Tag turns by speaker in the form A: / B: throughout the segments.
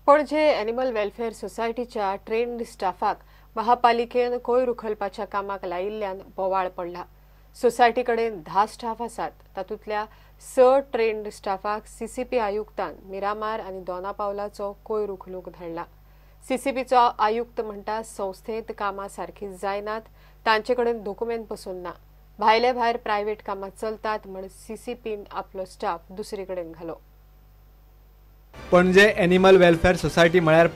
A: पणजे animal welfare सोसायटीच्या trend स्टाफाक महापालिकेन कोयर उखलपाच्या कामाक लायिल्ल्यान बोवाळ पडला। सोसायटीकडेन 10 स्टाफ आसात, तातूंतल्या 6 ट्रेन्ड स्टाफाक सीसीपी आयुक्तान मिरामार आनी दोनापावलाचो कोयर उखलूंक धाडला। सीसीपीचो आयुक्त म्हणटा संस्थेंत कामां सारखी जायनात, तांचेकडेन डॉक्युमेंट पसून ना। भायले भायर प्रायव्हेट कामां चलतात म्हण सीसीपीन आपलो स्टाफ दुसरीकडेन घालो।
B: पणजे एनिमल वेलफेअर सोसायटी म्हळ्यार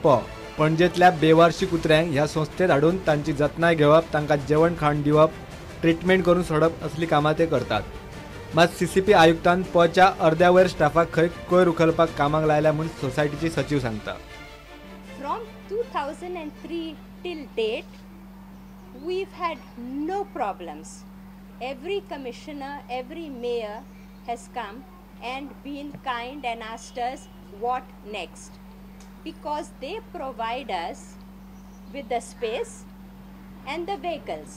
B: पणजेंतल्या बेवारशी कुत्र्यांक ह्या संस्थेंत हाडून तांची जतनाय घेवप, तांकां जेवण खाण दिवप, ट्रिटमेंट करून सोडप असली कामां ते करतात। मात सीसीपी आयुक्तान च्या अर्द्या वयर स्टाफाक खंय कोयर उखलपाक कामाक लायल्या म्हूण सोसायटीची सचिव सांगता।
C: From 2003 till date, we've had no problems. Every commissioner, every mayor has come and been kind and asked us what next, because they provide us with the space and the vehicles,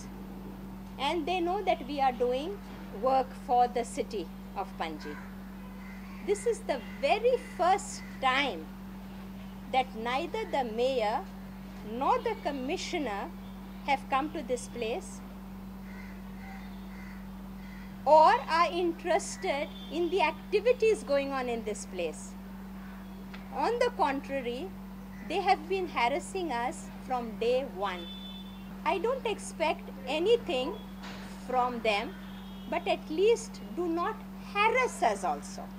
C: and they know that we are doing work for the city of Panji. This is the very first time that neither the mayor nor the commissioner have come to this place or are interested in the activities going on in this place. On the contrary, they have been harassing us from day one. I don't expect anything from them, but at least do not harass us also.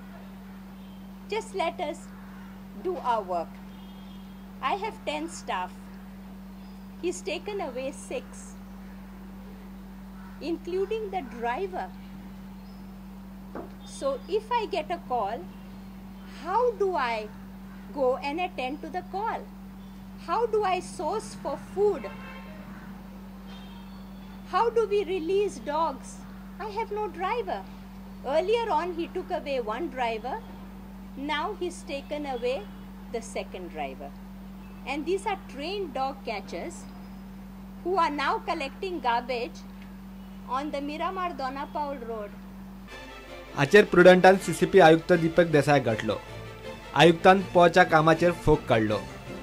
C: Just let us do our work. I have 10 staff. He's taken away 6, including the driver. So if I get a call, how do I go and attend to the call? How do I source for food? How do we release dogs? I have no driver. Earlier on he took away one driver. Now he's taken away the second driver. And these are trained dog catchers who are now collecting garbage on the Miramar Donapaul road.
B: हाचेर प्रुडंटान CCP आयुक्त दीपक देसाय घटलो। आयुक्तान च्या कामाचेर folk काढलो।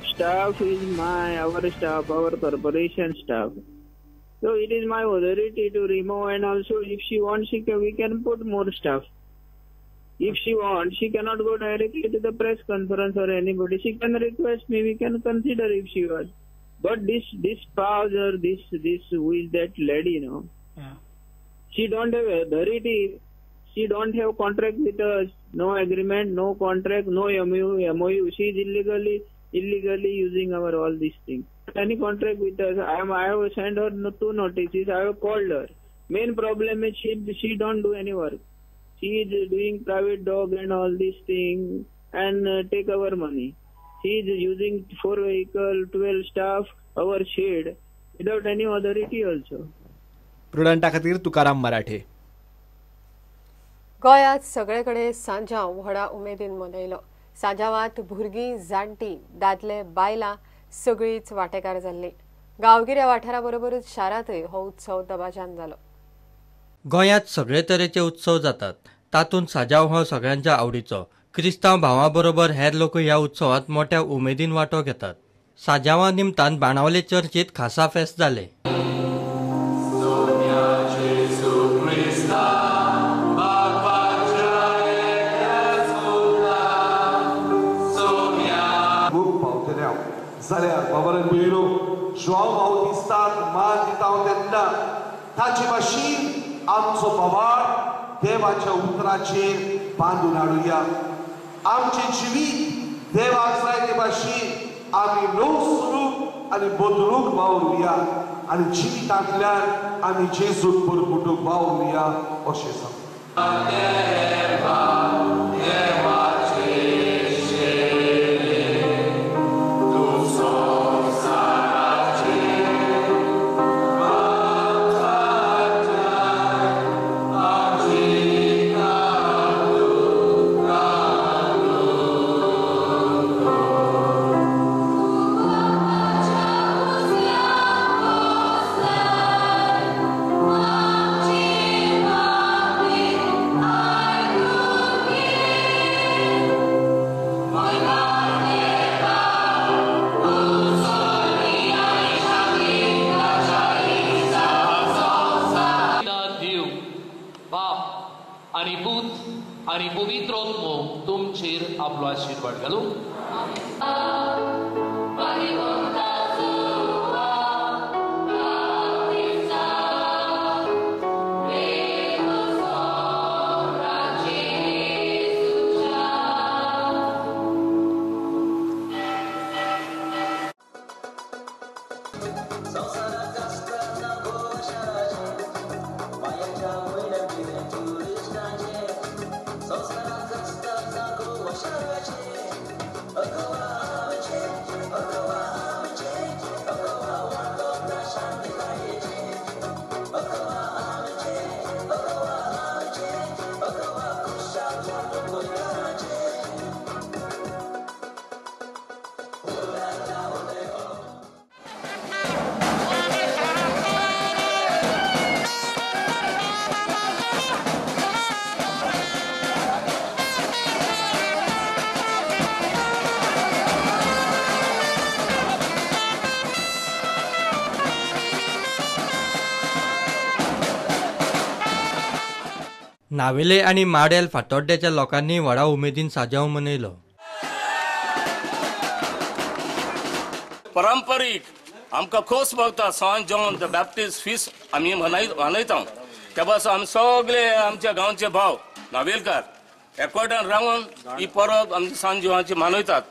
D: Staff is our staff, our corporation staff. So it is my authority to remove, and also if she wants, we can put more staff. If she wants, she cannot go directly to the press conference or anybody. She can request me, we can consider if she wants. But this spouse or this who is that lady, she don't have authority. She don't have contract with us, no agreement, no contract, no MOU. She is illegally using our all these things. Any contract with us, I have sent her 2 notices. I have called her. Main problem is she don't do any work. She is doing private dog and all these things and take our money. She is using 4 vehicles, 12 staff, our shed without any authority also.
B: प्रुडंटा खातीर तुकाराम मराठे।
A: गोंयांत सगळेकडे सांजाव व्हडा उमेदीन मनयलो। सांजावांत भुरगीं, जाणटी, दादले, बायलां सगळींच वांटेकार जाल्लीं। गांवगिऱ्या वाठाराबरोबरच शारांतय हो उत्सव दबाज्यान जालो।
E: गोंयांत सगळे तरेचे उत्सव जातात, तातूंत सांजाव हो सगळ्यांच्या आवडीचो। क्रिस्तांव भावां बरोबर हेर लोक ह्या उत्सवांत मोठ्या उमेदीन वांटो घेतात। सांजावां निमतान बाणावले चर्चीत खासा फेस्त जाले।
F: जाल्यार बाबारान पयलो जोआव बावतिस्ताक मान दिता हांव तेन्ना ताचे भाशेन आमचो बोवाळ देवाच्या उतराचेर बांदून हाडुया। आमचे जिवीत देवाक जाय ते भाशेन आमी नव स्वरूप आनी बदलूंक वावरुया आनी जिवितांतल्यान आमी जेजूक परगुटूंक वावरुया अशें सांगता।
G: I आनी पवित्र आत्मो तुमचेर आपलो आशीर्वाद घालूं.
E: नावेले आणि माडेल फातोड्ड्याच्या लोकांनी व्हडा उमेदीन साजाव मनयलो.
H: पारंपरीक आमकां खोस भोगता सॉन जॉन द बॅप्टिस्ट फीस्ट आमी मनयता. त्या पासून आमी सगळे आमच्या गांवचे भाव नावेलकार एकवटान रावन ही परब आमची सॉन जॉनाची मनयतात.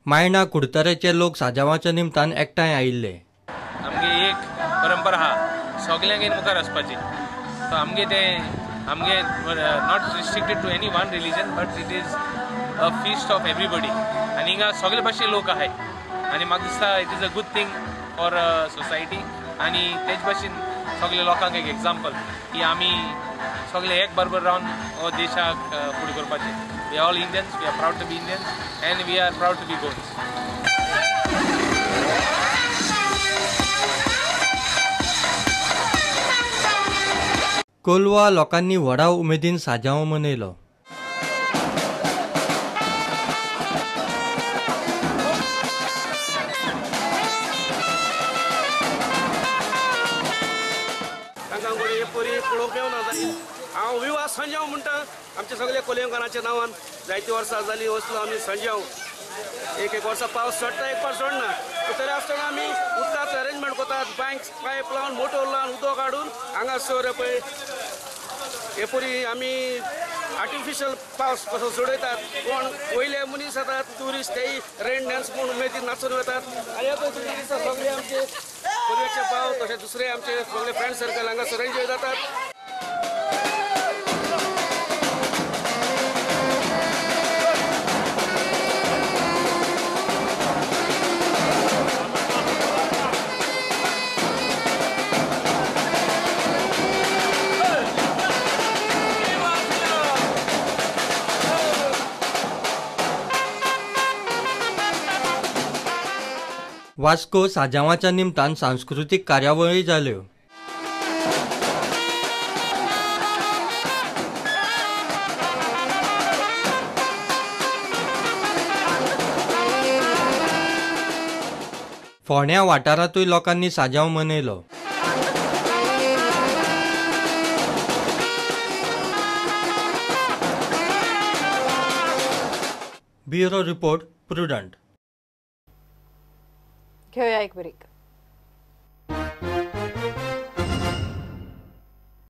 E: मायणा कुडतरेचे लोक साजावाच्या निमतान एकठांय आयिल्ले.
I: आमगे एक परंपरा हा सगळ्यांक मुखार वचपाची. सो आमगे not restricted to any one religion but it is a feast of everybody. आनी हिंगा सगळे भाशे लोक आहाय आनी म्हाका दिसता it is a good thing for society. आनी तेच भाशेन सगळे लोकांक एक एग्जाम्पल की आमी सगळे एक बरोबर रावन हो देशाक फुडें करपाचें. We are all Indians, we are proud to be Indians and we are proud to be Goans.
E: Kolwa लोकांनी व्हडा उमेदीन साजाव मनयलो.
J: हांव विवाह संजाव म्हणटा आमचे सगळे कोलयेंकारांच्या नांवान जायती वर्सां जालीं वचलो आमी संजाव. एक वर्सां पावस चडटा एक पावस चडना तरी आसतना आमी उदकाचो अरेंजमेंट करतात. बँक पायप लावन मोटोर लावन उदक काडून हांगासर पळय हे परी आमी आर्टिफिशियल पावस कसो सोडयतात. कोण वयले मनीस येतात ट्युरिस्ट तेय रेन डॅन्स म्हणून उमेदीन नाचून वतात. आनी हे सगळे आमचे कोलयेचे भाव तशें दुसरे आमचे सगळे फ्रेंड सर्कल हांगासर एन्जॉय जातात.
E: वास्को साजावाच्या निमतान सांस्कृतिक कार्यावळी जाल्यो. फोंड्या वाठारांतूय लोकांनी साजाव मनयलो. Bureau report prudent.
A: घेऊया एक ब्रेक.